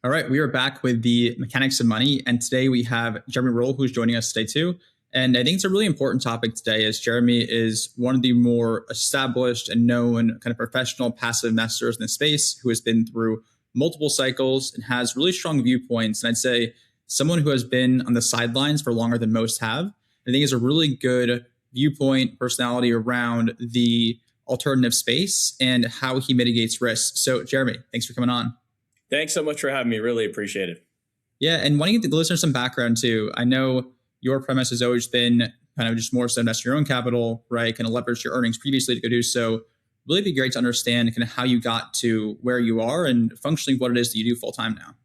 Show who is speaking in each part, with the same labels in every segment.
Speaker 1: All right, we are back with the mechanics of money, and today we have Jeremy Roll, who's joining us today too. And I think it's a really important topic today, as Jeremy is one of the more established and known kind of professional passive investors in the space, who has been through multiple cycles and has really strong viewpoints. And I'd say someone who has been on the sidelines for longer than most have. I think is a really good viewpoint, personality around the alternative space and how he mitigates risks. So, Jeremy, thanks for coming on.
Speaker 2: Thanks so much for having me. Really appreciate it.
Speaker 1: Yeah, and why don't you give the listeners some background too? I know your premise has always been kind of just more so invest your own capital, right? Kind of leverage your earnings previously to go do so. Really be great to understand kind of how you got to where you are and functionally what it is that you do full time now.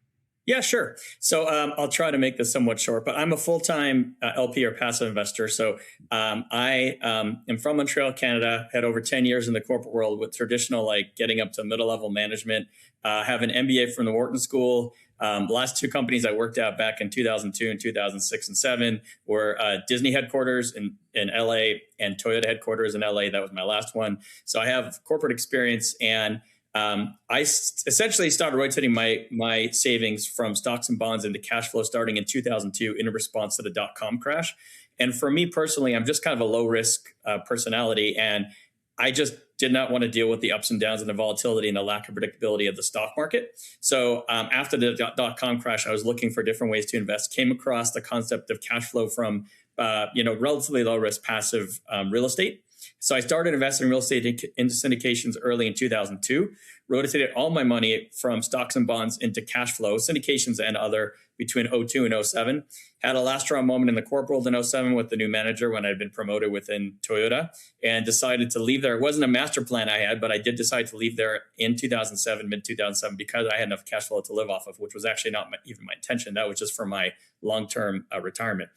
Speaker 2: Yeah, sure. So I'll try to make this somewhat short, but I'm a full-time LP or passive investor. So I am from Montreal, Canada, had over 10 years in the corporate world with traditional, like getting up to middle level management, have an MBA from the Wharton School. Last two companies I worked at back in 2002 and 2006 and 7 were Disney headquarters in LA and Toyota headquarters in LA. That was my last one. So I have corporate experience, and I essentially started rotating my savings from stocks and bonds into cash flow starting in 2002 in response to the dot-com crash. And for me personally, I'm just kind of a low risk personality, and I just did not want to deal with the ups and downs and the volatility and the lack of predictability of the stock market. So after the dot-com crash, I was looking for different ways to invest, came across the concept of cash flow from relatively low risk passive real estate. So I started investing in real estate into syndications early in 2002, rotated all my money from stocks and bonds into cash flow, syndications and other between 02 and 07. Had a last strong moment in the corporate world in 07 with the new manager when I'd been promoted within Toyota, and decided to leave there. It wasn't a master plan I had, but I did decide to leave there in 2007, mid 2007, because I had enough cash flow to live off of, which was actually not even my intention. That was just for my long-term retirement.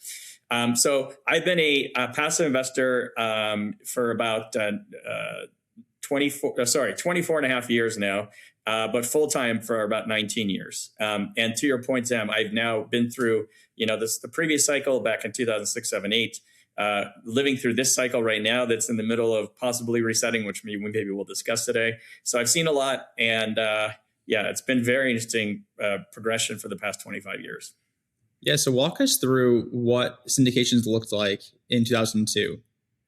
Speaker 2: So I've been a passive investor for about 24 and a half years now, but full-time for about 19 years. And to your point, Sam, I've now been through, the previous cycle back in 2006, 7, 8, living through this cycle right now that's in the middle of possibly resetting, which maybe we'll discuss today. So I've seen a lot, and it's been very interesting progression for the past 25 years.
Speaker 1: Yeah, so walk us through what syndications looked like in 2002,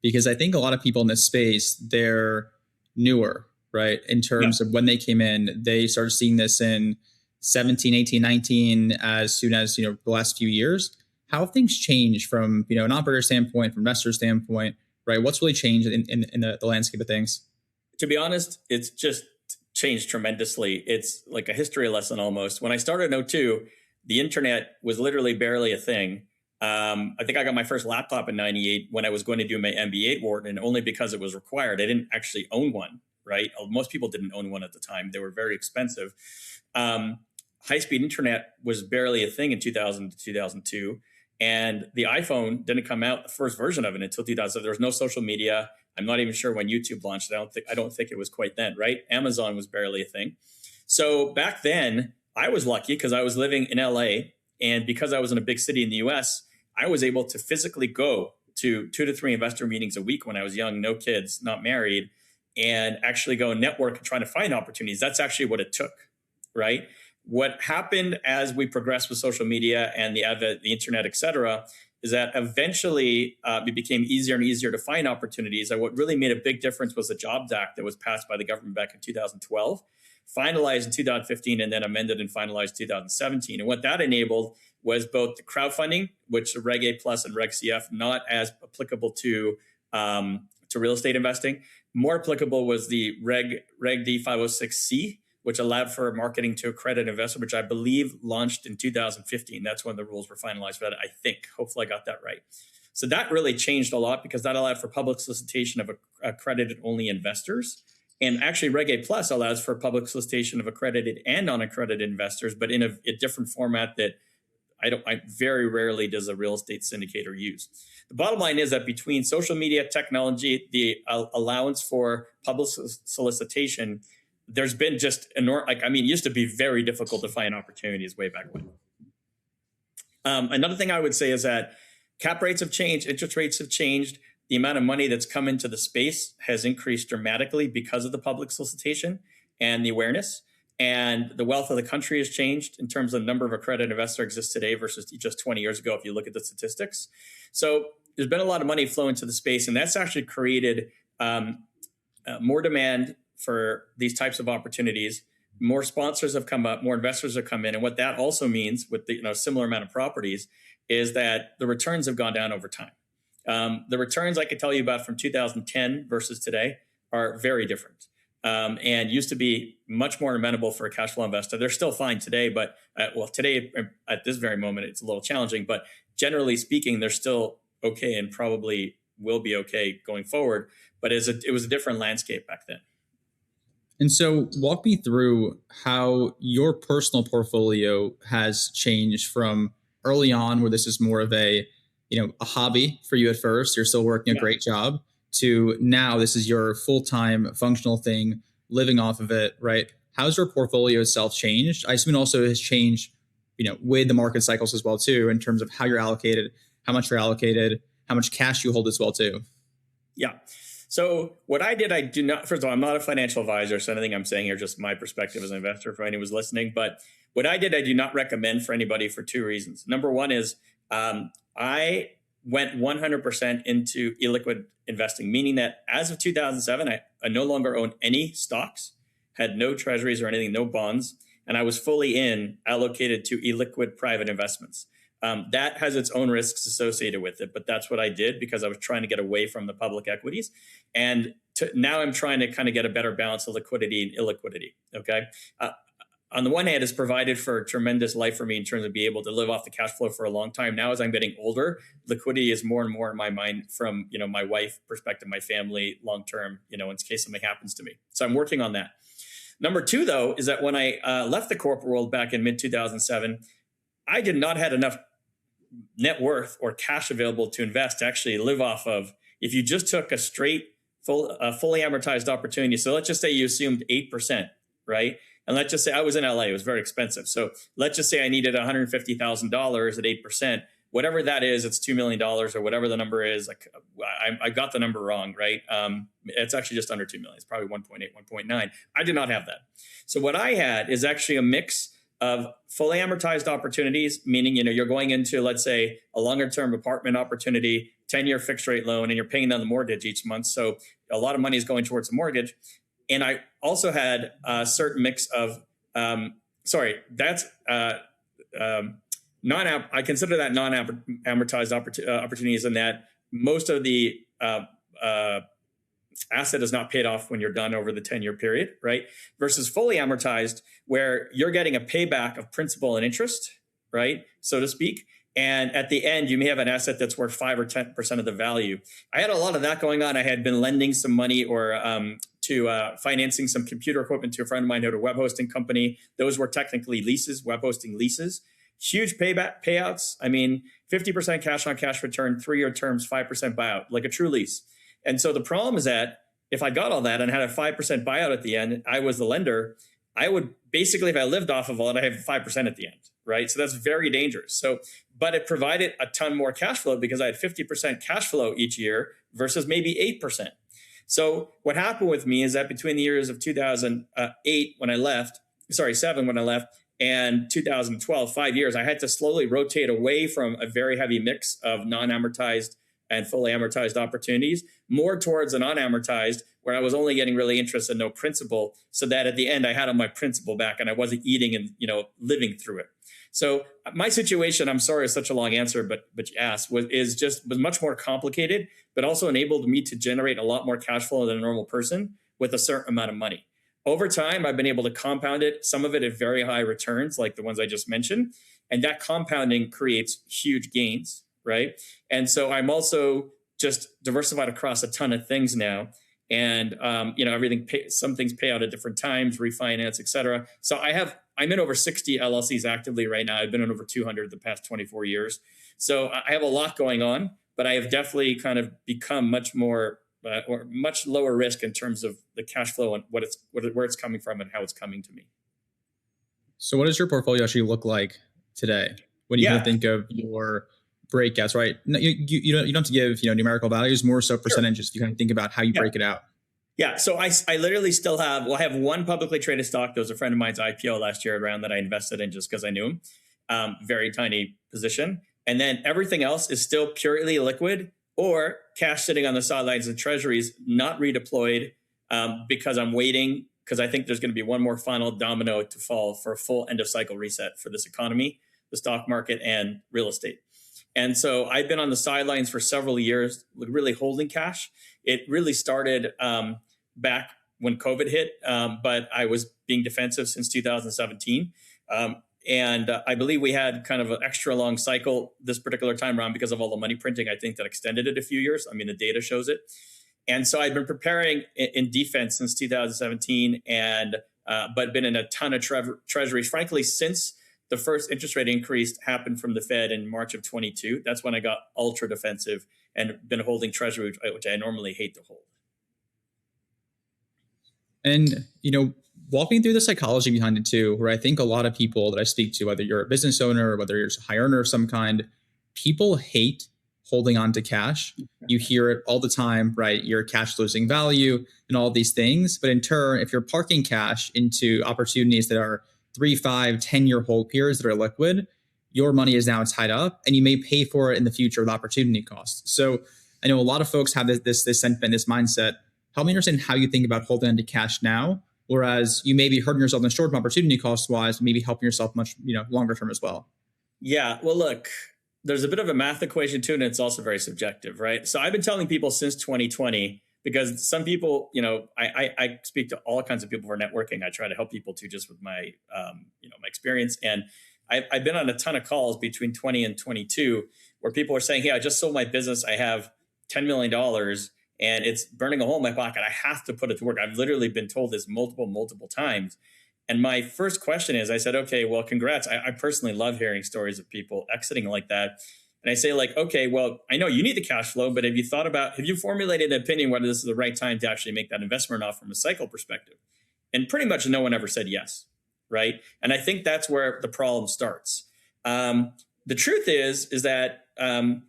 Speaker 1: because I think a lot of people in this space, they're newer, right? In terms of when they came in, they started seeing this in 17, 18, 19, as soon as, the last few years. How have things changed from, an operator standpoint, from investor standpoint, right? What's really changed in the landscape of things?
Speaker 2: To be honest, it's just changed tremendously. It's like a history lesson almost. When I started in 02, the internet was literally barely a thing. I think I got my first laptop in 98 when I was going to do my MBA at Wharton, and only because it was required. I didn't actually own one, right? Most people didn't own one at the time. They were very expensive. High-speed internet was barely a thing in 2000 to 2002. And the iPhone didn't come out, the first version of it, until 2000. There was no social media. I'm not even sure when YouTube launched. I don't think it was quite then, right? Amazon was barely a thing. So back then, I was lucky because I was living in LA, and because I was in a big city in the US, I was able to physically go to 2 to 3 investor meetings a week when I was young, no kids, not married, and actually go and network and try to find opportunities. That's actually what it took, right? What happened as we progressed with social media and the internet, et cetera, is that eventually it became easier and easier to find opportunities. And what really made a big difference was the Jobs Act that was passed by the government back in 2012. Finalized in 2015, and then amended and finalized 2017. And what that enabled was both the crowdfunding, which Reg A Plus and Reg CF, not as applicable to real estate investing. More applicable was the Reg D 506C, which allowed for marketing to accredited investor, which I believe launched in 2015. That's when the rules were finalized for that, I think. Hopefully I got that right. So that really changed a lot because that allowed for public solicitation of accredited only investors. And actually, Reg A Plus allows for public solicitation of accredited and unaccredited investors, but in a different format that I very rarely does a real estate syndicator use. The bottom line is that between social media, technology, the allowance for public solicitation, there's been just enormous. It used to be very difficult to find opportunities way back when. Another thing I would say is that cap rates have changed, interest rates have changed. The amount of money that's come into the space has increased dramatically because of the public solicitation and the awareness. and the wealth of the country has changed in terms of the number of accredited investors exists today versus just 20 years ago, if you look at the statistics. So there's been a lot of money flowing to the space, and that's actually created more demand for these types of opportunities. More sponsors have come up, more investors have come in. And what that also means with the similar amount of properties is that the returns have gone down over time. The returns I could tell you about from 2010 versus today are very different. And used to be much more amenable for a cash flow investor. They're still fine today, but today at this very moment, it's a little challenging. But generally speaking, they're still okay and probably will be okay going forward. But it was a different landscape back then.
Speaker 1: And so walk me through how your personal portfolio has changed from early on, where this is more of a hobby for you at first, you're still working a great job, to now this is your full-time functional thing, living off of it, right? How's your portfolio itself changed? I assume it also has changed, with the market cycles as well too, in terms of how you're allocated, how much you're allocated, how much cash you hold as well too.
Speaker 2: Yeah. So what I did, I do not, first of all, I'm not a financial advisor, so anything I'm saying here is just my perspective as an investor for anyone who's listening. But what I did, I do not recommend for anybody for two reasons. Number one is I went 100% into illiquid investing, meaning that as of 2007, I no longer owned any stocks, had no treasuries or anything, no bonds, and I was fully allocated to illiquid private investments. That has its own risks associated with it, but that's what I did because I was trying to get away from the public equities. And now I'm trying to kind of get a better balance of liquidity and illiquidity. Okay. On the one hand, it's provided for a tremendous life for me in terms of being able to live off the cash flow for a long time. Now, as I'm getting older, liquidity is more and more in my mind from, my wife perspective, my family, long-term, in case something happens to me. So I'm working on that. Number two, though, is that when I left the corporate world back in mid-2007, I did not have enough net worth or cash available to invest to actually live off of. If you just took a straight, fully amortized opportunity, so let's just say you assumed 8%, right? And let's just say I was in LA, it was very expensive. So let's just say I needed $150,000 at 8%, whatever that is, it's $2 million or whatever the number is. I got the number wrong, right? It's actually just under 2 million. It's probably 1.8, 1.9. I did not have that. So what I had is actually a mix of fully amortized opportunities, meaning, you're going into, let's say, a longer term apartment opportunity, 10-year fixed rate loan, and you're paying down the mortgage each month. So a lot of money is going towards the mortgage. And I also had a certain mix of, I consider that non-amortized opportunities in that most of the asset is not paid off when you're done over the 10-year period, right? Versus fully amortized, where you're getting a payback of principal and interest, right? So to speak. And at the end, you may have an asset that's worth 5 or 10% of the value. I had a lot of that going on. I had been lending some money or to financing some computer equipment to a friend of mine who had a web hosting company. Those were technically leases, web hosting leases. Huge payouts. I mean, 50% cash on cash return, 3-year terms, 5% buyout, like a true lease. And so the problem is that if I got all that and had a 5% buyout at the end, I was the lender, I would basically, if I lived off of all it, I have 5% at the end, right? So that's very dangerous. So, but it provided a ton more cash flow because I had 50% cash flow each year versus maybe 8%. So what happened with me is that between the years of 2008 when I left, 7 when I left, and 2012, 5 years, I had to slowly rotate away from a very heavy mix of non-amortized and fully amortized opportunities, more towards a non-amortized, where I was only getting really interest and no principal, so that at the end I had all my principal back and I wasn't eating and living through it. So my situation, I'm sorry it's such a long answer, but you asked, was much more complicated, but also enabled me to generate a lot more cash flow than a normal person with a certain amount of money. Over time, I've been able to compound it, some of it at very high returns, like the ones I just mentioned, and that compounding creates huge gains, right? And so I'm also just diversified across a ton of things now. And, some things pay out at different times, refinance, et cetera. So I'm in over 60 LLCs actively right now. I've been in over 200 the past 24 years. So I have a lot going on, but I have definitely kind of become much more or much lower risk in terms of the cash flow and where it's coming from and how it's coming to me.
Speaker 1: So what does your portfolio actually look like today when you kind of think of your breakouts, right? You don't have to give numerical values, more so percentages. Sure. You kind of think about how you break it out.
Speaker 2: Yeah. So I literally still have, well, I have one publicly traded stock. There was a friend of mine's IPO last year around that I invested in just because I knew him. Very tiny position. And then everything else is still purely liquid or cash sitting on the sidelines in treasuries, not redeployed, because I'm waiting because I think there's going to be one more final domino to fall for a full end of cycle reset for this economy, the stock market, and real estate. And so I've been on the sidelines for several years, really holding cash. It really started back when COVID hit, but I was being defensive since 2017. And I believe we had kind of an extra long cycle this particular time around because of all the money printing. I think that extended it a few years. I mean, the data shows it. And so I've been preparing in defense since 2017, and but been in a ton of treasuries, frankly, since the first interest rate increase happened from the Fed in March of 22. That's when I got ultra defensive and been holding treasury, which I normally hate to hold.
Speaker 1: And, walk me through the psychology behind it too, where I think a lot of people that I speak to, whether you're a business owner or whether you're a high earner of some kind, people hate holding on to cash. You hear it all the time, right? Your cash losing value and all these things. But in turn, if you're parking cash into opportunities that are 3, 5, 10-year hold periods that are liquid, your money is now tied up and you may pay for it in the future with opportunity costs. So I know a lot of folks have this sentiment, this mindset. Help me understand how you think about holding on to cash now, whereas you may be hurting yourself in the short term opportunity cost wise, maybe helping yourself much longer term as well.
Speaker 2: Yeah, well, look, there's a bit of a math equation too, and it's also very subjective, right? So I've been telling people since 2020, because some people, I speak to all kinds of people for networking. I try to help people too, just with my, my experience. And I've been on a ton of calls between 20 and 22 where people are saying, hey, I just sold my business. I have $10 million and it's burning a hole in my pocket. I have to put it to work. I've literally been told this multiple times. And my first question is, I said, okay, well, congrats. I personally love hearing stories of people exiting like that. And I say, like, okay, well, I know you need the cash flow, but have you formulated an opinion whether this is the right time to actually make that investment or not from a cycle perspective? And pretty much no one ever said yes, right? And I think that's where the problem starts. The truth is that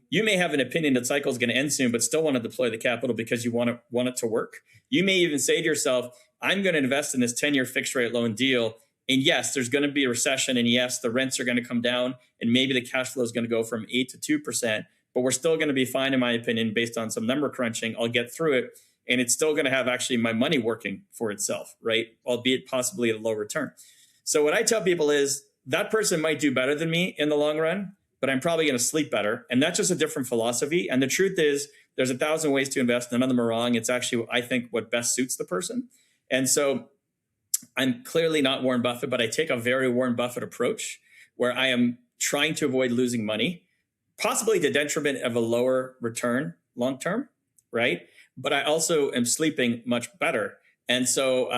Speaker 2: you may have an opinion that cycle is going to end soon, but still want to deploy the capital because you want it to work. You may even say to yourself, I'm going to invest in this 10-year fixed rate loan deal. And yes, there's going to be a recession. And yes, the rents are going to come down. And maybe the cash flow is going to go from 8 to 2%. But we're still going to be fine, in my opinion, based on some number crunching. I'll get through it. And it's still going to have actually my money working for itself, right? Albeit possibly at a low return. So what I tell people is that person might do better than me in the long run, but I'm probably going to sleep better. And that's just a different philosophy. And the truth is, there's 1,000 ways to invest. None of them are wrong. It's actually, I think, what best suits the person. And so I'm clearly not Warren Buffett, but I take a very Warren Buffett approach where I am trying to avoid losing money, possibly to detriment of a lower return long term, right? But I also am sleeping much better. And so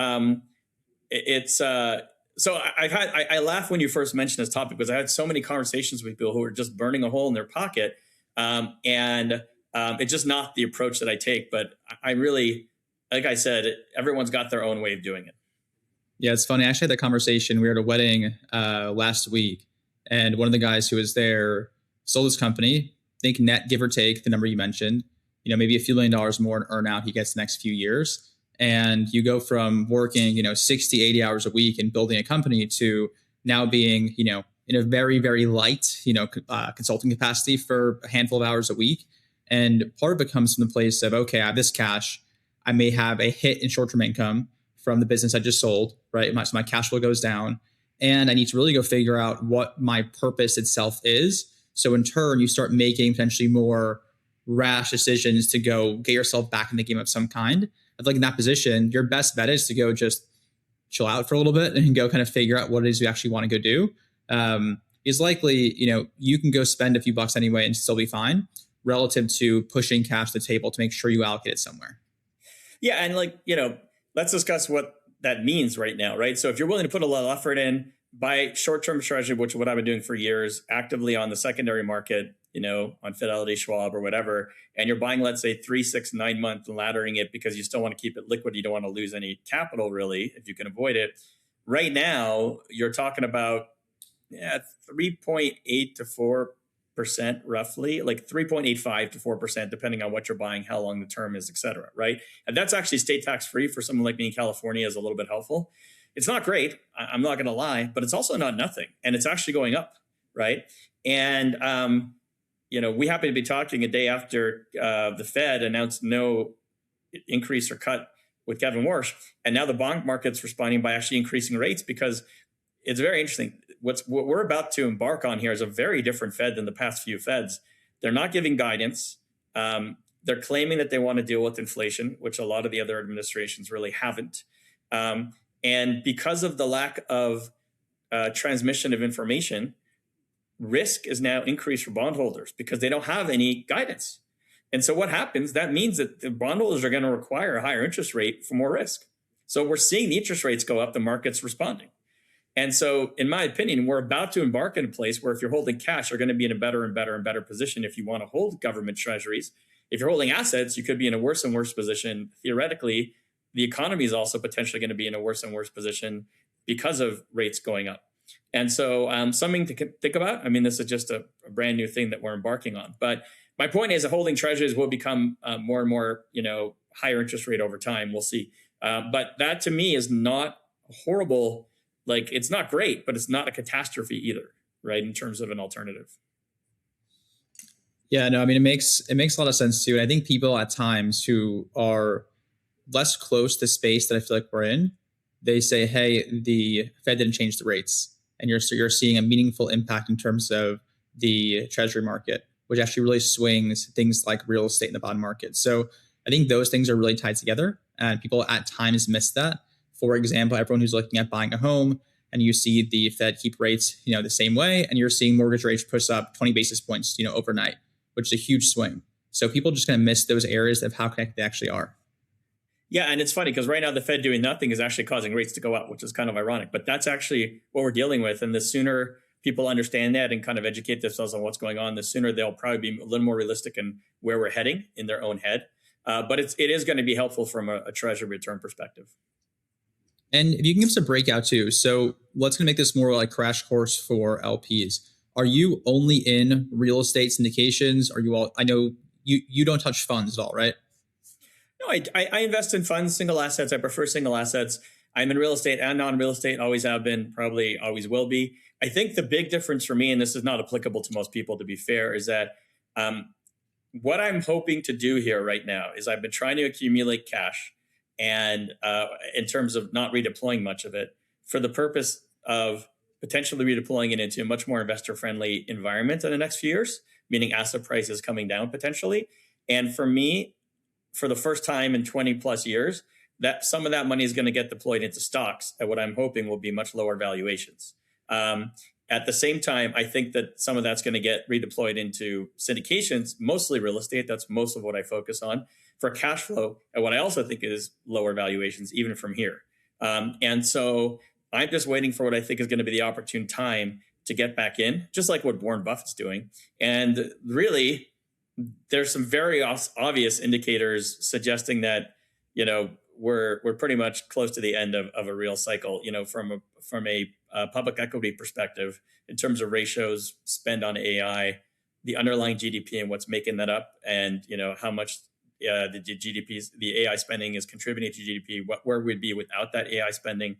Speaker 2: so I laugh when you first mentioned this topic because I had so many conversations with people who are just burning a hole in their pocket. It's just not the approach that I take. But I really, like I said, everyone's got their own way of doing it.
Speaker 1: Yeah, it's funny. I actually had that conversation. We were at a wedding last week, and one of the guys who was there sold his company. I think net, give or take, the number you mentioned, maybe a few $1 million more in earn out he gets the next few years. And you go from working, 60, 80 hours a week and building a company to now being, in a very, very light, consulting capacity for a handful of hours a week. And part of it comes from the place of, okay, I have this cash. I may have a hit in short-term income from the business I just sold, right? So my cash flow goes down and I need to really go figure out what my purpose itself is. So in turn, you start making potentially more rash decisions to go get yourself back in the game of some kind. I feel like in that position, your best bet is to go just chill out for a little bit and go kind of figure out what it is you actually want to go do. Is likely, you can go spend a few bucks anyway and still be fine relative to pushing cash to the table to make sure you allocate it somewhere.
Speaker 2: Yeah. And let's discuss what that means right now, right? So if you're willing to put a lot of effort in, buy short-term treasury, which is what I've been doing for years, actively on the secondary market, on Fidelity, Schwab, or whatever, and you're buying, let's say, 3, 6, 9 month and laddering it because you still want to keep it liquid. You don't want to lose any capital, really, if you can avoid it. Right now, you're talking about 3.8 to 4 roughly, like 3.85 to 4%, depending on what you're buying, how long the term is, et cetera, right? And that's actually state tax free for someone like me in California is a little bit helpful. It's not great, I'm not going to lie, but it's also not nothing. And it's actually going up, right? And, we happen to be talking a day after the Fed announced no increase or cut with Kevin Warsh. And now the bond market's responding by actually increasing rates, because it's very interesting. What we're about to embark on here is a very different Fed than the past few Feds. They're not giving guidance. They're claiming that they want to deal with inflation, which a lot of the other administrations really haven't. And because of the lack of transmission of information, risk is now increased for bondholders because they don't have any guidance. And so what happens, that means that the bondholders are going to require a higher interest rate for more risk. So we're seeing the interest rates go up, the market's responding. And so, in my opinion, we're about to embark in a place where if you're holding cash, you're going to be in a better and better and better position if you want to hold government treasuries. If you're holding assets, you could be in a worse and worse position. Theoretically, the economy is also potentially going to be in a worse and worse position because of rates going up. And so something to think about. I mean, this is just a brand new thing that we're embarking on. But my point is that holding treasuries will become more and more, higher interest rate over time. We'll see. But that to me is not horrible. Like, it's not great, but it's not a catastrophe either, right? In terms of an alternative.
Speaker 1: Yeah, no, I mean, it makes a lot of sense too. And I think people at times who are less close to the space that I feel like we're in, they say, hey, the Fed didn't change the rates. And you're seeing a meaningful impact in terms of the treasury market, which actually really swings things like real estate in the bond market. So I think those things are really tied together, and people at times miss that. For example, everyone who's looking at buying a home and you see the Fed keep rates, the same way, and you're seeing mortgage rates push up 20 basis points, overnight, which is a huge swing. So people just kind of miss those areas of how connected they actually are.
Speaker 2: Yeah, and it's funny because right now the Fed doing nothing is actually causing rates to go up, which is kind of ironic. But that's actually what we're dealing with. And the sooner people understand that and kind of educate themselves on what's going on, the sooner they'll probably be a little more realistic in where we're heading in their own head. But it is going to be helpful from a treasury return perspective.
Speaker 1: And if you can give us a breakout too. So let's make this more like crash course for LPs. Are you only in real estate syndications? Are you all, I know you don't touch funds at all, right?
Speaker 2: No, I invest in funds, single assets. I prefer single assets. I'm in real estate and non-real estate, always have been, probably always will be. I think the big difference for me, and this is not applicable to most people to be fair, is that what I'm hoping to do here right now is I've been trying to accumulate cash, and in terms of not redeploying much of it, for the purpose of potentially redeploying it into a much more investor-friendly environment in the next few years, meaning asset prices coming down potentially. And for me, for the first time in 20 plus years, that some of that money is going to get deployed into stocks at what I'm hoping will be much lower valuations. At the same time, I think that some of that's going to get redeployed into syndications, mostly real estate. That's most of what I focus on for cash flow. And what I also think is lower valuations, even from here. And so I'm just waiting for what I think is going to be the opportune time to get back in, just like what Warren Buffett's doing. And really, there's some very obvious indicators suggesting that, we're pretty much close to the end of a real cycle, from a public equity perspective, in terms of ratios, spend on AI, the underlying GDP and what's making that up, and how much the AI spending is contributing to GDP, where we'd be without that AI spending.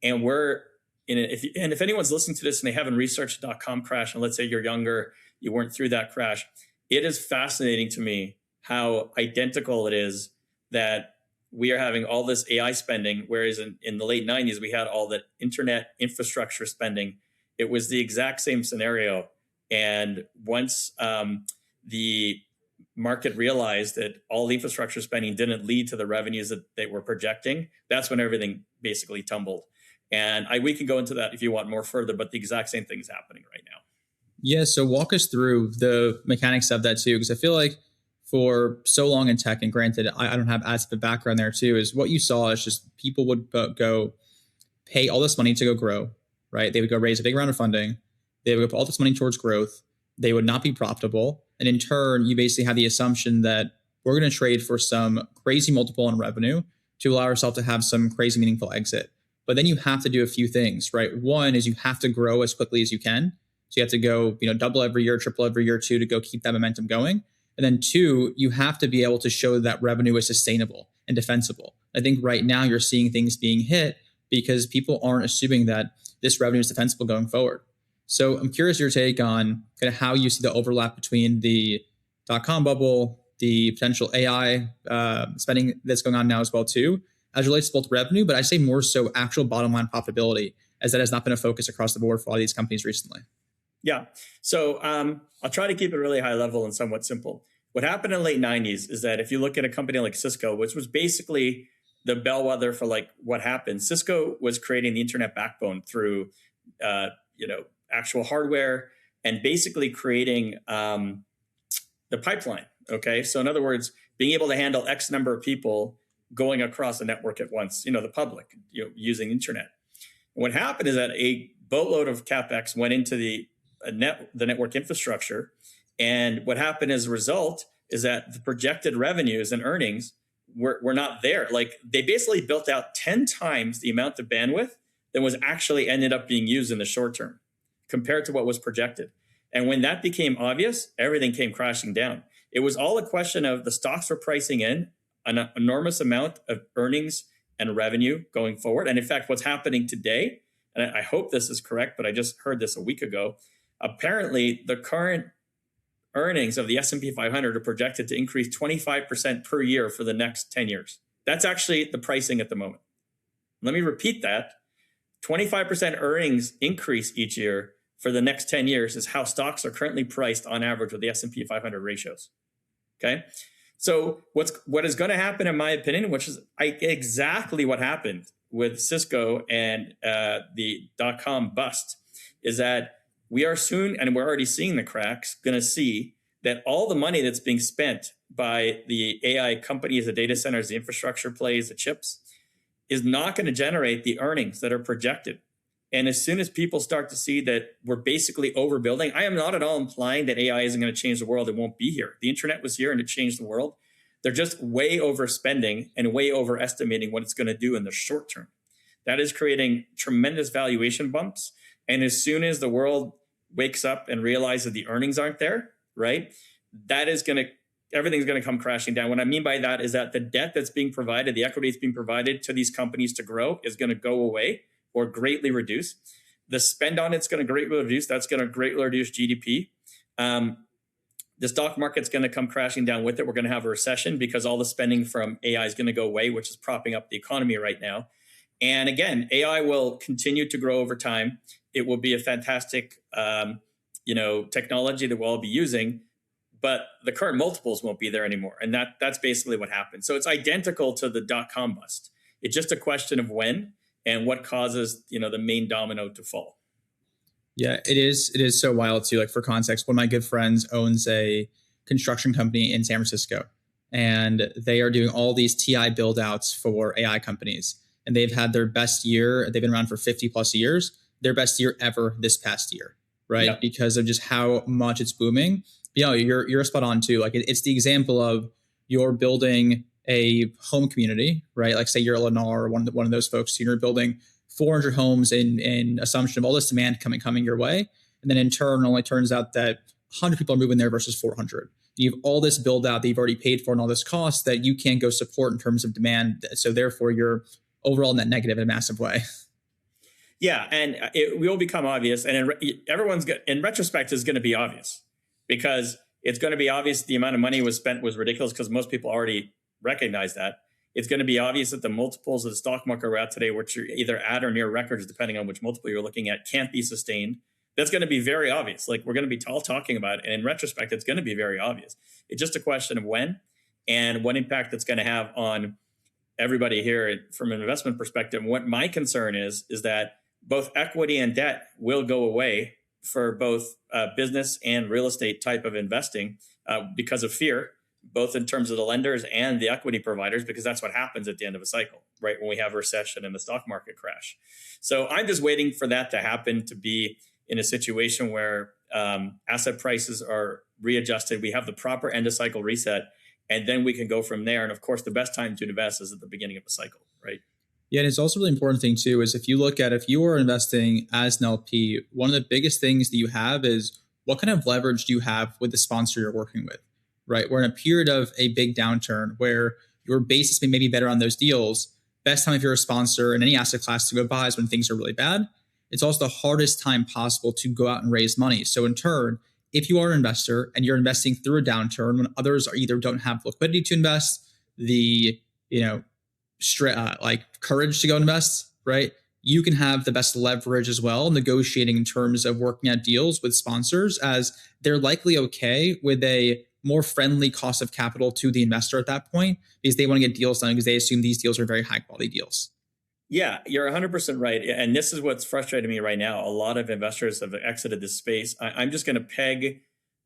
Speaker 2: And we're in it. If anyone's listening to this and they haven't researched the .com crash, and let's say you're younger, you weren't through that crash, it is fascinating to me how identical it is that we are having all this AI spending, whereas in the late 90s, we had all that internet infrastructure spending. It was the exact same scenario. And once the market realized that all the infrastructure spending didn't lead to the revenues that they were projecting, that's when everything basically tumbled. And we can go into that if you want more further, but the exact same thing is happening right now.
Speaker 1: Yeah, so walk us through the mechanics of that too, because I feel like for so long in tech, and granted, I don't have as the background there too, is what you saw is just people would go pay all this money to go grow, right? They would go raise a big round of funding. They would put all this money towards growth. They would not be profitable. And in turn, you basically have the assumption that we're going to trade for some crazy multiple on revenue to allow ourselves to have some crazy meaningful exit. But then you have to do a few things, right? One is you have to grow as quickly as you can. So you have to go, double every year, triple every year too, to go keep that momentum going. And then two, you have to be able to show that revenue is sustainable and defensible. I think right now you're seeing things being hit because people aren't assuming that this revenue is defensible going forward. So I'm curious your take on kind of how you see the overlap between the .com bubble, the potential AI spending that's going on now as well too, as it relates to both revenue, but I say more so actual bottom line profitability, as that has not been a focus across the board for all these companies recently.
Speaker 2: Yeah. So I'll try to keep it really high level and somewhat simple. What happened in the late 90s is that if you look at a company like Cisco, which was basically the bellwether for like what happened, Cisco was creating the internet backbone through, actual hardware and basically creating the pipeline. Okay. So in other words, being able to handle X number of people going across the network at once, the public, using internet. And what happened is that a boatload of CapEx went into the network infrastructure. And what happened as a result is that the projected revenues and earnings were not there. Like they basically built out 10 times the amount of bandwidth than was actually ended up being used in the short term compared to what was projected. And when that became obvious, everything came crashing down. It was all a question of the stocks were pricing in an enormous amount of earnings and revenue going forward. And in fact, what's happening today, and I hope this is correct, but I just heard this a week ago, apparently the current earnings of the S&P 500 are projected to increase 25% per year for the next 10 years. That's actually the pricing at the moment. Let me repeat that. 25% earnings increase each year for the next 10 years is how stocks are currently priced on average with the S&P 500 ratios. Okay. So what is going to happen, in my opinion, which is exactly what happened with Cisco and the .com bust, is that we are soon, and we're already seeing the cracks, going to see that all the money that's being spent by the AI companies, the data centers, the infrastructure plays, the chips, is not going to generate the earnings that are projected. And as soon as people start to see that we're basically overbuilding, I am not at all implying that AI isn't going to change the world. It won't be here. The internet was here and it changed the world. They're just way overspending and way overestimating what it's going to do in the short term. That is creating tremendous valuation bumps. And as soon as the world wakes up and realizes the earnings aren't there, right, everything's going to come crashing down. What I mean by that is that the debt that's being provided, the equity that's being provided to these companies to grow is going to go away or greatly reduce. The spend on it's going to greatly reduce. That's going to greatly reduce GDP. The stock market's going to come crashing down with it. We're going to have a recession because all the spending from AI is going to go away, which is propping up the economy right now. And again, AI will continue to grow over time. It will be a fantastic, technology that we'll all be using, but the current multiples won't be there anymore. And that's basically what happened. So it's identical to the .com bust. It's just a question of when and what causes, the main domino to fall.
Speaker 1: Yeah, it is. It is so wild too. Like for context, one of my good friends owns a construction company in San Francisco, and they are doing all these TI build outs for AI companies. And they've had their best year. They've been around for 50 plus years, their best year ever this past year, right?
Speaker 2: Yeah.
Speaker 1: Because of just how much it's booming. You're spot on too. Like it's the example of you're building a home community, right? Like say you're Lennar or one of those folks, you're building 400 homes in assumption of all this demand coming your way. And then in turn, it only turns out that 100 people are moving there versus 400. You have all this build out that you've already paid for and all this cost that you can't go support in terms of demand. So therefore you're overall net negative in a massive way.
Speaker 2: Yeah. And it will become obvious. And in retrospect is going to be obvious because it's going to be obvious the amount of money was spent was ridiculous because most people already recognize that. It's going to be obvious that the multiples of the stock market we're at today, which are either at or near records, depending on which multiple you're looking at, can't be sustained. That's going to be very obvious. Like we're going to be all talking about it. And in retrospect, it's going to be very obvious. It's just a question of when and what impact it's going to have on everybody here from an investment perspective. And what my concern is that both equity and debt will go away for both business and real estate type of investing because of fear, both in terms of the lenders and the equity providers, because that's what happens at the end of a cycle, right? When we have a recession and the stock market crash. So I'm just waiting for that to happen, to be in a situation where asset prices are readjusted. We have the proper end of cycle reset, and then we can go from there. And of course, the best time to invest is at the beginning of a cycle, right?
Speaker 1: Yeah, and it's also really important thing too is if you are investing as an LP, one of the biggest things that you have is what kind of leverage do you have with the sponsor you're working with, right? We're in a period of a big downturn where your basis may be better on those deals. Best time if you're a sponsor in any asset class to go buy is when things are really bad. It's also the hardest time possible to go out and raise money. So in turn, if you are an investor and you're investing through a downturn when others are either don't have liquidity to invest, the you know like courage to go invest, right? You can have the best leverage as well, negotiating in terms of working out deals with sponsors, as they're likely okay with a more friendly cost of capital to the investor at that point because they want to get deals done because they assume these deals are very high quality deals.
Speaker 2: Yeah, you're 100% right. And this is what's frustrating me right now. A lot of investors have exited this space. I'm just going to peg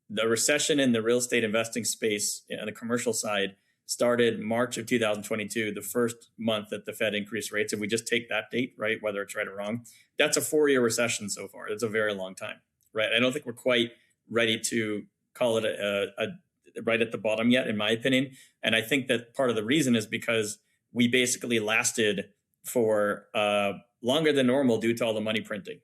Speaker 2: the recession in the real estate investing space on the commercial side started March of 2022, the first month that the Fed increased rates. If we just take that date, right, whether it's right or wrong, that's a 4-year recession so far. It's a very long time, right? I don't think we're quite ready to call it a right at the bottom yet, in my opinion. And I think that part of the reason is because we basically lasted for longer than normal due to all the money printing.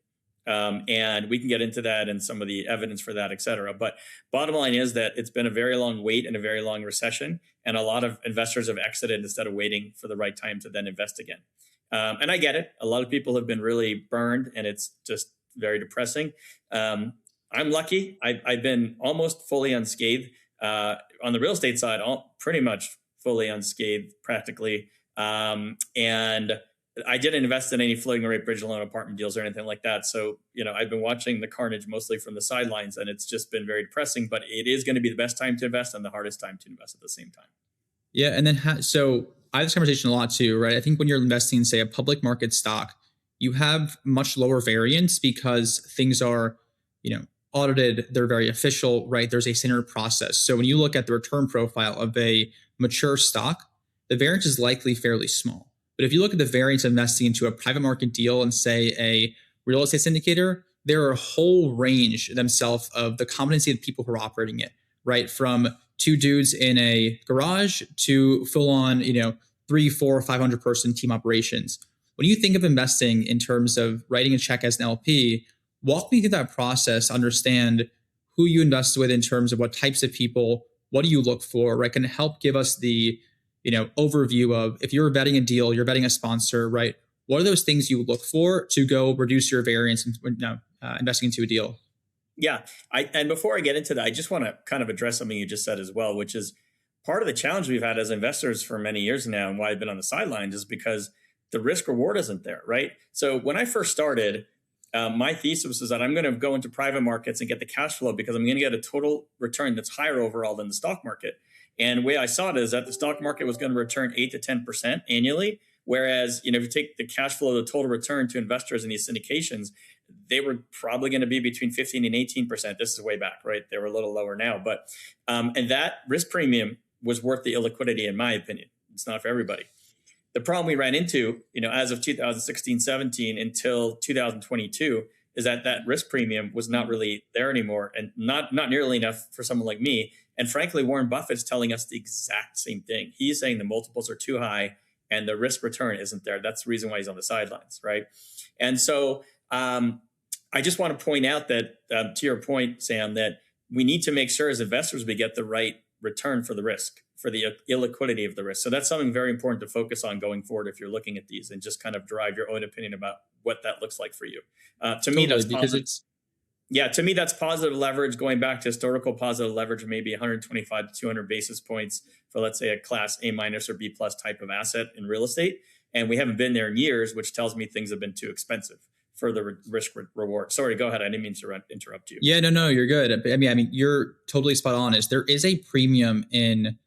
Speaker 2: And we can get into that and some of the evidence for that, et cetera. But bottom line is that it's been a very long wait and a very long recession. And a lot of investors have exited instead of waiting for the right time to then invest again. And I get it. A lot of people have been really burned and it's just very depressing. I'm lucky. I've been almost fully unscathed. On the real estate side, pretty much fully unscathed practically. And I didn't invest in any floating rate bridge loan apartment deals or anything like that. So, I've been watching the carnage mostly from the sidelines and it's just been very depressing, but it is going to be the best time to invest and the hardest time to invest at the same time.
Speaker 1: Yeah. And then, so I have this conversation a lot too, right? I think when you're investing in, say, a public market stock, you have much lower variance because things are, audited. They're very official, right? There's a standard process. So when you look at the return profile of a mature stock, the variance is likely fairly small. But if you look at the variance of investing into a private market deal and say a real estate syndicator, there are a whole range themselves of the competency of people who are operating it, right? From two dudes in a garage to full on, 3, 4, 500 person team operations. When you think of investing in terms of writing a check as an LP, walk me through that process, understand who you invest with in terms of what types of people, what do you look for, right? Can help give us the overview of if you're vetting a deal, you're vetting a sponsor, right? What are those things you look for to go reduce your variance and investing into a deal?
Speaker 2: Yeah. And before I get into that, I just want to kind of address something you just said as well, which is part of the challenge we've had as investors for many years now and why I've been on the sidelines is because the risk reward isn't there, right? So when I first started, my thesis was that I'm going to go into private markets and get the cash flow because I'm going to get a total return that's higher overall than the stock market. And the way I saw it is that the stock market was going to return 8 to 10% annually. Whereas, if you take the cash flow, the total return to investors in these syndications, they were probably going to be between 15 and 18%. This is way back, right? They were a little lower now. But, and that risk premium was worth the illiquidity, in my opinion. It's not for everybody. The problem we ran into, as of 2016, 17 until 2022, is that risk premium was not really there anymore and not nearly enough for someone like me. And frankly, Warren Buffett's telling us the exact same thing. He's saying the multiples are too high and the risk return isn't there. That's the reason why he's on the sidelines, right? And so I just want to point out that, to your point, Sam, that we need to make sure as investors we get the right return for the risk, for the illiquidity of the risk. So that's something very important to focus on going forward if you're looking at these and just kind of derive your own opinion about what that looks like for you. To me, that's positive. To me, that's positive leverage. Going back to historical positive leverage, maybe 125 to 200 basis points for, let's say, a class A minus or B plus type of asset in real estate. And we haven't been there in years, which tells me things have been too expensive for the risk reward. Sorry, go ahead. I didn't mean to interrupt you.
Speaker 1: Yeah, no, you're good. I mean, you're totally spot on. There is a premium in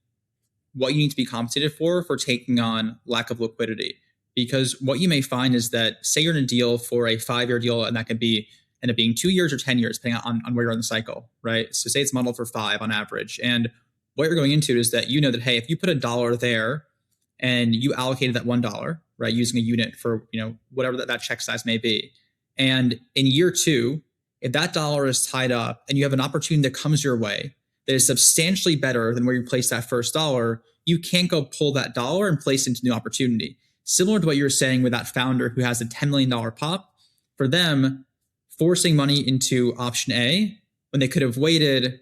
Speaker 1: what you need to be compensated for taking on lack of liquidity. Because what you may find is that, say you're in a deal for a 5-year deal, and that could end up being 2 years or 10 years, depending on where you're in the cycle, right? So say it's modeled for 5 on average. And what you're going into is that that, hey, if you put $1 there and you allocated that $1, right, using a unit for, whatever that check size may be. And in year 2, if that dollar is tied up and you have an opportunity that comes your way that is substantially better than where you placed that first dollar, you can't go pull that dollar and place it into new opportunity. similar to what you're saying with that founder who has a $10 million pop, for them, forcing money into option A when they could have waited,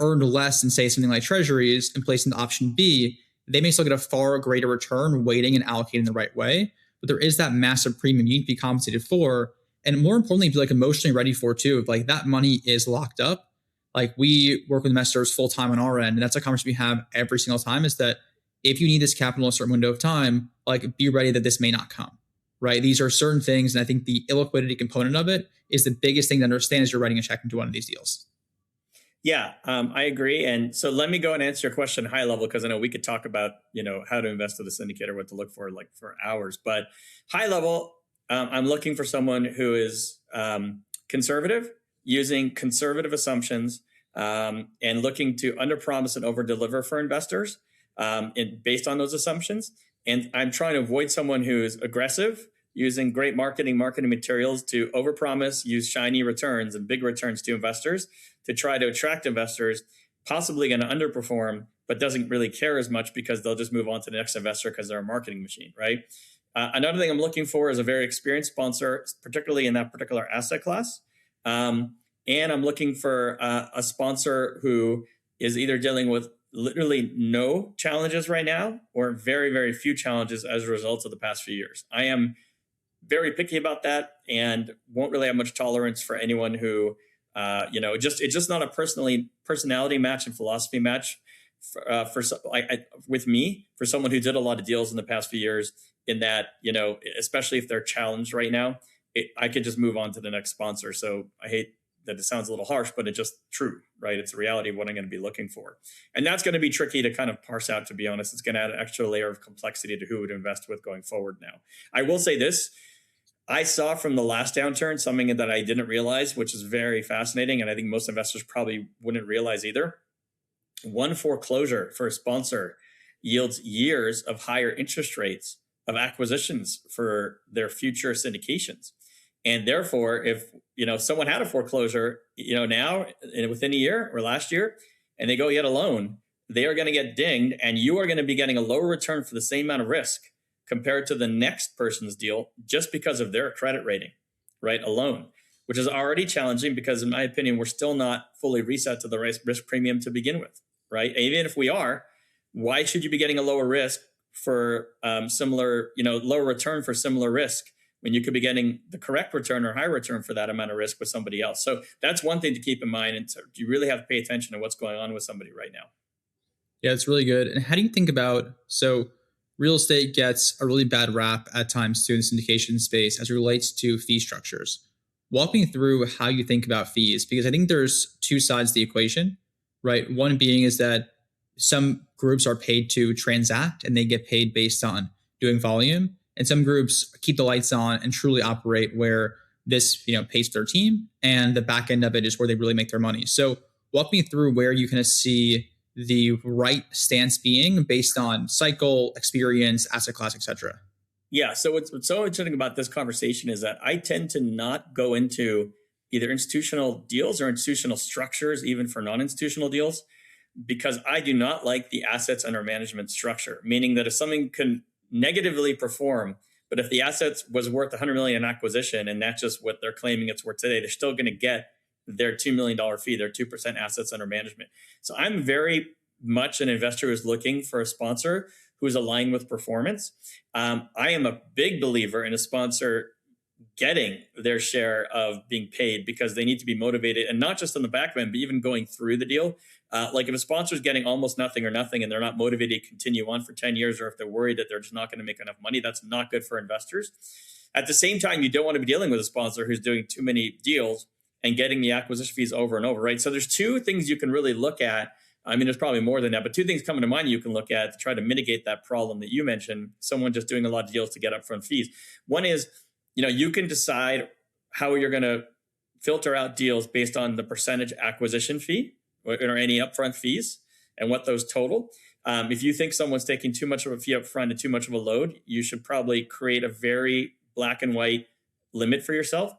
Speaker 1: earned less and say something like Treasuries and placed into option B, they may still get a far greater return waiting and allocating the right way. But there is that massive premium you need to be compensated for. And more importantly, be like emotionally ready for too. If like that money is locked up. Like we work with investors full time on our end. And that's a conversation we have every single time is that if you need this capital in a certain window of time, like be ready that this may not come. Right. These are certain things. And I think the illiquidity component of it is the biggest thing to understand as you're writing a check into one of these deals.
Speaker 2: Yeah, I agree. And so let me go and answer your question high level, because I know we could talk about, how to invest with a syndicator, what to look for like for hours. But high level, I'm looking for someone who is conservative, using conservative assumptions, and looking to underpromise and overdeliver for investors based on those assumptions. And I'm trying to avoid someone who's aggressive, using great marketing materials to overpromise, use shiny returns and big returns to investors to try to attract investors, possibly going to underperform, but doesn't really care as much because they'll just move on to the next investor because they're a marketing machine, right? Another thing I'm looking for is a very experienced sponsor, particularly in that particular asset class. And I'm looking for a sponsor who is either dealing with literally no challenges right now or very, very few challenges as a result of the past few years. I am very picky about that and won't really have much tolerance for anyone who, it's just not a personality match and philosophy match with me, for someone who did a lot of deals in the past few years, in that, especially if they're challenged right now, I could just move on to the next sponsor. So I hate that it sounds a little harsh, but it's just true, right? It's a reality of what I'm going to be looking for. And that's going to be tricky to kind of parse out, to be honest. It's going to add an extra layer of complexity to who would invest with going forward now. I will say this. I saw from the last downturn something that I didn't realize, which is very fascinating, and I think most investors probably wouldn't realize either. One foreclosure for a sponsor yields years of higher interest rates of acquisitions for their future syndications. And therefore, if someone had a foreclosure, now within a year or last year, and they go get a loan, they are going to get dinged, and you are going to be getting a lower return for the same amount of risk compared to the next person's deal, just because of their credit rating, right, alone, which is already challenging because, in my opinion, we're still not fully reset to the risk premium to begin with, right? Even if we are, why should you be getting a lower risk for similar, lower return for similar risk when you could be getting the correct return or high return for that amount of risk with somebody else? So that's one thing to keep in mind. And so you really have to pay attention to what's going on with somebody right now.
Speaker 1: Yeah, it's really good. And how do you think about, so real estate gets a really bad rap at times too in the syndication space as it relates to fee structures. Walk me through how you think about fees, because I think there's two sides to the equation, right? One being is that some groups are paid to transact and they get paid based on doing volume. And some groups keep the lights on and truly operate where this, pays their team, and the back end of it is where they really make their money. So walk me through where you kind of see the right stance being based on cycle, experience, asset class, et cetera.
Speaker 2: Yeah. So what's so interesting about this conversation is that I tend to not go into either institutional deals or institutional structures, even for non-institutional deals, because I do not like the assets under management structure, meaning that if something can negatively perform, but if the assets was worth 100 million in acquisition and that's just what they're claiming it's worth today, they're still going to get their $2 million fee, their 2% assets under management. So I'm very much an investor who's looking for a sponsor who's aligned with performance. I am a big believer in a sponsor getting their share of being paid, because they need to be motivated, and not just on the back end, but even going through the deal. Like if a sponsor is getting almost nothing or nothing and they're not motivated to continue on for 10 years, or if they're worried that they're just not going to make enough money, that's not good for investors. At the same time, you don't want to be dealing with a sponsor who's doing too many deals and getting the acquisition fees over and over, right? So there's two things you can really look at. I mean, there's probably more than that, but two things coming to mind you can look at to try to mitigate that problem that you mentioned, someone just doing a lot of deals to get upfront fees. One is, you can decide how you're going to filter out deals based on the percentage acquisition fee or any upfront fees and what those total. If you think someone's taking too much of a fee upfront and too much of a load, you should probably create a very black and white limit for yourself.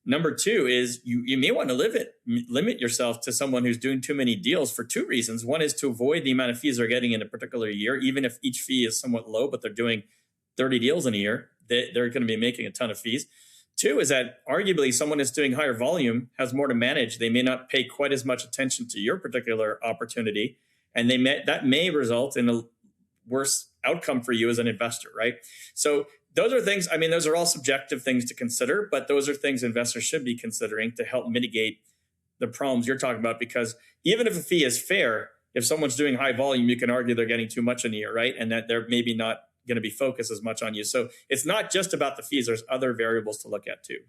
Speaker 2: Number two is you may want to limit yourself to someone who's doing too many deals for two reasons. One is to avoid the amount of fees they're getting in a particular year, even if each fee is somewhat low, but they're doing 30 deals in a year, they're going to be making a ton of fees. Two is that arguably someone that's doing higher volume has more to manage. They may not pay quite as much attention to your particular opportunity, and that may result in a worse outcome for you as an investor, right? So those are things, I mean, those are all subjective things to consider, but those are things investors should be considering to help mitigate the problems you're talking about. Because even if a fee is fair, if someone's doing high volume, you can argue they're getting too much in a year, right? And that they're maybe not going to be focused as much on you. So it's not just about the fees. There's other variables to look at too.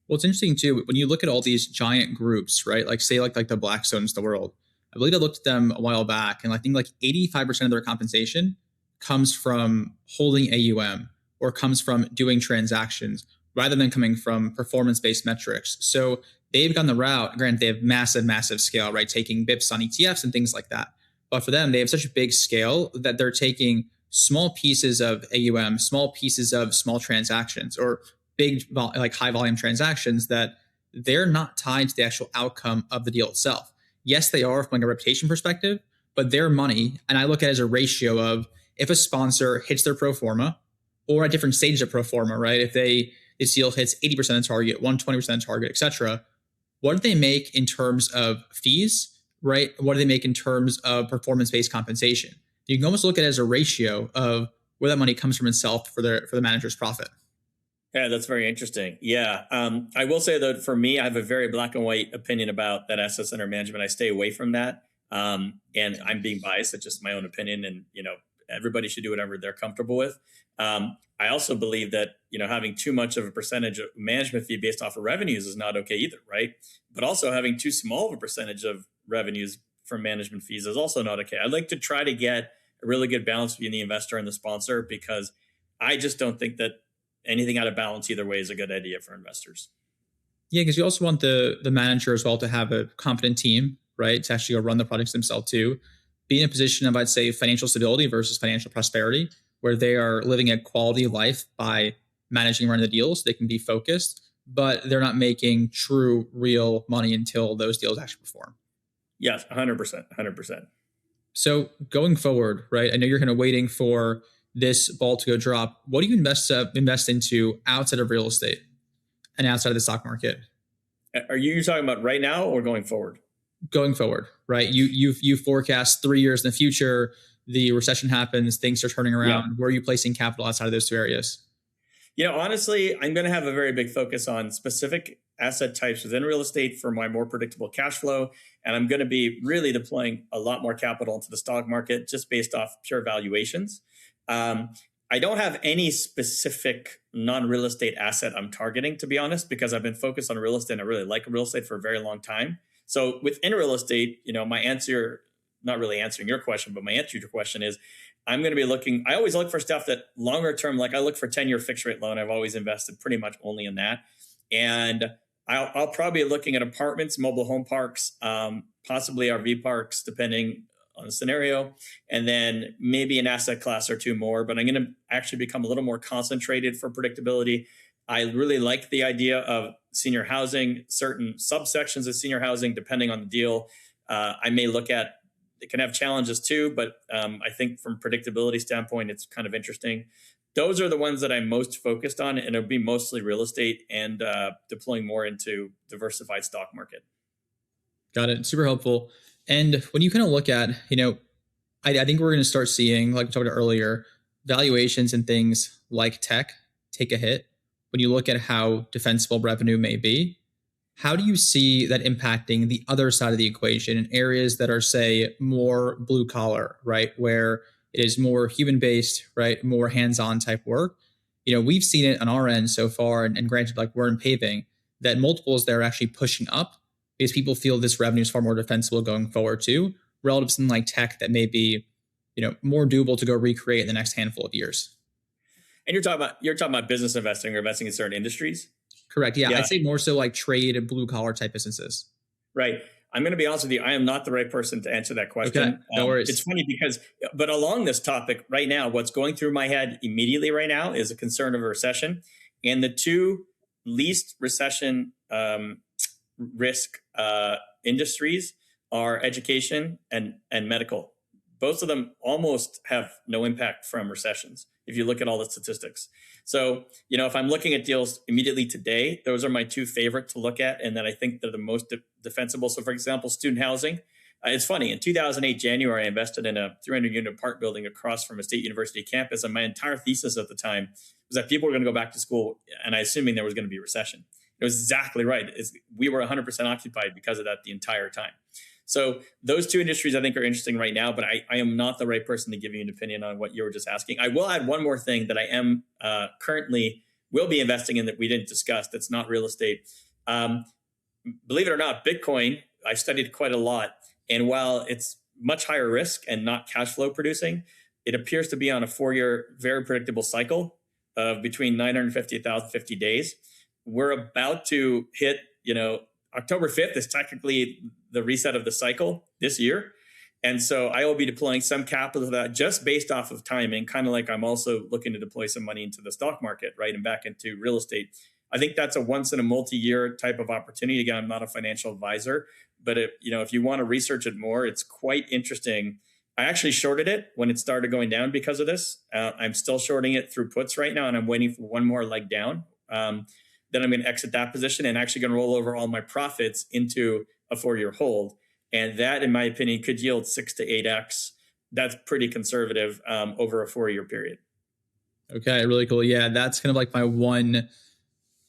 Speaker 1: Well, it's interesting too, when you look at all these giant groups, right? Like say like the Blackstones of the world. I believe I looked at them a while back, and I think like 85% of their compensation comes from holding AUM or comes from doing transactions rather than coming from performance-based metrics. So they've gone the route, granted they have massive scale, right? Taking BIPs on ETFs and things like that. But for them, they have such a big scale that they're taking small pieces of AUM, small pieces of small transactions, or big, like high volume transactions that they're not tied to the actual outcome of the deal itself. Yes, they are from like a reputation perspective, but their money, and I look at it as a ratio of if a sponsor hits their pro forma or at different stages of pro forma, right? If this deal hits 80% of target, 120% of target, et cetera, what do they make in terms of fees, right? What do they make in terms of performance-based compensation? You can almost look at it as a ratio of where that money comes from itself for the manager's profit.
Speaker 2: Yeah, that's very interesting. Yeah. I will say that for me, I have a very black and white opinion about that assets under management. I stay away from that. And I'm being biased. It's just my own opinion. And, everybody should do whatever they're comfortable with. I also believe that, having too much of a percentage of management fee based off of revenues is not okay either, right? But also having too small of a percentage of revenues from management fees is also not okay. I'd like to try to get a really good balance between the investor and the sponsor, because I just don't think that anything out of balance either way is a good idea for investors.
Speaker 1: Yeah, because you also want the manager as well to have a competent team, right? To actually go run the projects themselves too. Be in a position of, I'd say, financial stability versus financial prosperity, where they are living a quality life by managing and running the deals. They can be focused, but they're not making true, real money until those deals actually perform.
Speaker 2: Yes, 100%, 100%.
Speaker 1: So going forward, right? I know you're kind of waiting for this ball to go drop. What do you invest into outside of real estate and outside of the stock market?
Speaker 2: Are you talking about right now or going forward?
Speaker 1: Going forward, right? You forecast 3 years in the future, the recession happens, things are turning around. Yeah. Where are you placing capital outside of those two areas?
Speaker 2: Honestly, I'm going to have a very big focus on specific asset types within real estate for my more predictable cash flow. And I'm going to be really deploying a lot more capital into the stock market just based off pure valuations. I don't have any specific non-real estate asset I'm targeting, to be honest, because I've been focused on real estate and I really like real estate for a very long time. So within real estate, my answer, not really answering your question, but my answer to your question is I'm going to be looking, I always look for stuff that longer term, like I look for 10-year fixed rate loan. I've always invested pretty much only in that. And I'll probably be looking at apartments, mobile home parks, possibly RV parks, depending on the scenario, and then maybe an asset class or two more. But I'm going to actually become a little more concentrated for predictability. I really like the idea of senior housing, certain subsections of senior housing, depending on the deal. I may look at, it can have challenges too, but I think from predictability standpoint, it's kind of interesting. Those are the ones that I'm most focused on, and it'll be mostly real estate and deploying more into diversified stock market.
Speaker 1: Got it. Super helpful. And when you kind of look at, I think we're going to start seeing, like we talked about earlier, valuations and things like tech take a hit. When you look at how defensible revenue may be, how do you see that impacting the other side of the equation in areas that are, say, more blue collar, right? Where it is more human-based, right? More hands-on type work. We've seen it on our end so far, and granted, like we're in paving, that multiples there are actually pushing up because people feel this revenue is far more defensible going forward too, relative to something like tech that may be, more doable to go recreate in the next handful of years.
Speaker 2: And you're talking about business investing or investing in certain industries?
Speaker 1: Correct. Yeah. I'd say more so like trade and blue collar type businesses.
Speaker 2: Right. I'm going to be honest with you. I am not the right person to answer that question.
Speaker 1: Okay. No worries.
Speaker 2: It's funny but along this topic right now, what's going through my head immediately right now is a concern of a recession. And the two least recession risk industries are education and medical. Both of them almost have no impact from recessions. if you look at all the statistics. So, if I'm looking at deals immediately today, those are my two favorite to look at, and that I think they're the most defensible. So, for example, student housing. It's funny, in 2008, January, I invested in a 300-unit apartment building across from a state university campus, and my entire thesis at the time was that people were going to go back to school, and I assuming there was going to be a recession. It was exactly right. We were 100% occupied because of that the entire time. So those two industries I think are interesting right now, but I am not the right person to give you an opinion on what you were just asking. I will add one more thing that I am currently will be investing in that we didn't discuss. That's not real estate. Believe it or not, Bitcoin, I've studied quite a lot. And while it's much higher risk and not cash flow producing, it appears to be on a 4-year, very predictable cycle of between 950 and 1,050 days. We're about to hit, October 5th is technically the reset of the cycle this year. And so I will be deploying some capital to that just based off of timing, kind of like I'm also looking to deploy some money into the stock market, right? And back into real estate. I think that's a once in a multi-year type of opportunity. Again, I'm not a financial advisor, but if you want to research it more, it's quite interesting. I actually shorted it when it started going down because of this. I'm still shorting it through puts right now, and I'm waiting for one more leg down. Then I'm going to exit that position and actually going to roll over all my profits into a 4-year hold. And that, in my opinion, could yield 6 to 8x. That's pretty conservative over a 4-year period.
Speaker 1: Okay, really cool. Yeah, that's kind of like my one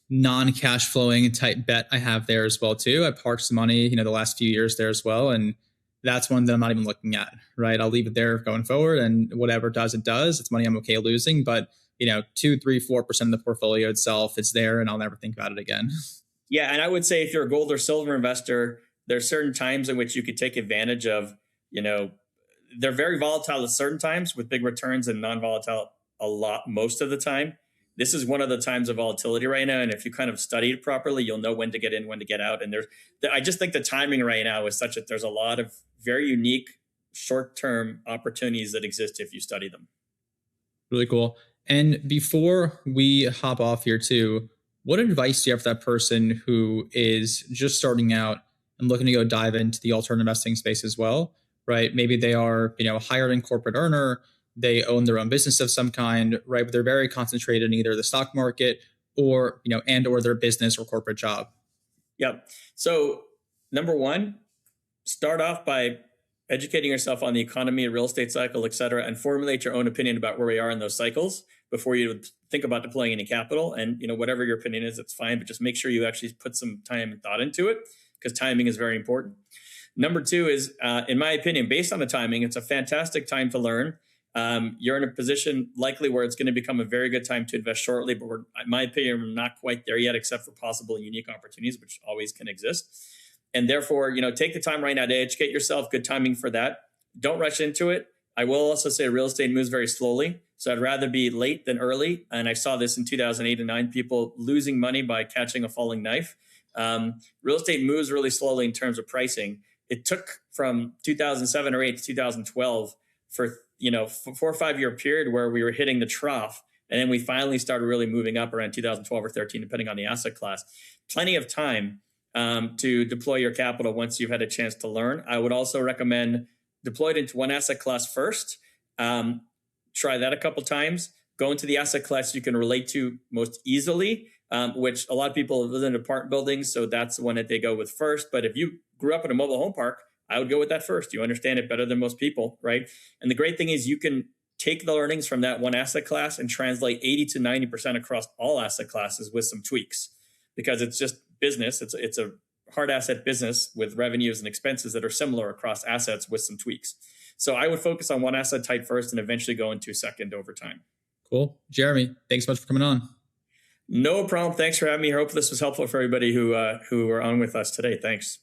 Speaker 1: non-cash flowing type bet I have there as well too. I parked some money, the last few years there as well. And that's one that I'm not even looking at, right? I'll leave it there going forward, and whatever it does, it does. It's money I'm okay losing, but 2, 3, 4% of the portfolio itself, it's there, and I'll never think about it again.
Speaker 2: Yeah, and I would say if you're a gold or silver investor, there are certain times in which you could take advantage of, they're very volatile at certain times with big returns and non-volatile most of the time. This is one of the times of volatility right now. And if you kind of study it properly, you'll know when to get in, when to get out. And I just think the timing right now is such that there's a lot of very unique short-term opportunities that exist if you study them.
Speaker 1: Really cool. And before we hop off here too, what advice do you have for that person who is just starting out and looking to go dive into the alternative investing space as well, right? Maybe they are, a higher end corporate earner, they own their own business of some kind, right? But they're very concentrated in either the stock market or, or their business or corporate job.
Speaker 2: Yep. So number one, start off by educating yourself on the economy, real estate cycle, et cetera, and formulate your own opinion about where we are in those cycles before you think about deploying any capital. And, whatever your opinion is, it's fine, but just make sure you actually put some time and thought into it, because timing is very important. Number two is, in my opinion, based on the timing, it's a fantastic time to learn. You're in a position likely where it's going to become a very good time to invest shortly, but in my opinion, we're not quite there yet, except for possible unique opportunities, which always can exist. And therefore, take the time right now to educate yourself. Good timing for that. Don't rush into it. I will also say real estate moves very slowly. So I'd rather be late than early. And I saw this in 2008 and 9, people losing money by catching a falling knife. Real estate moves really slowly in terms of pricing. It took from 2007 or 8 to 2012 for 4 or 5 year period where we were hitting the trough. And then we finally started really moving up around 2012 or 13, depending on the asset class. Plenty of time to deploy your capital once you've had a chance to learn. I would also recommend deploy it into one asset class first. Try that a couple times. Go into the asset class you can relate to most easily, which a lot of people live in apartment buildings, so that's the one that they go with first. But if you grew up in a mobile home park, I would go with that first. You understand it better than most people, right? And the great thing is you can take the learnings from that one asset class and translate 80 to 90% across all asset classes with some tweaks, because it's just business. It's a hard asset business with revenues and expenses that are similar across assets with some tweaks. So I would focus on one asset type first and eventually go into second over time.
Speaker 1: Cool. Jeremy, thanks so much for coming on.
Speaker 2: No problem. Thanks for having me here. Hope this was helpful for everybody who were on with us today. Thanks.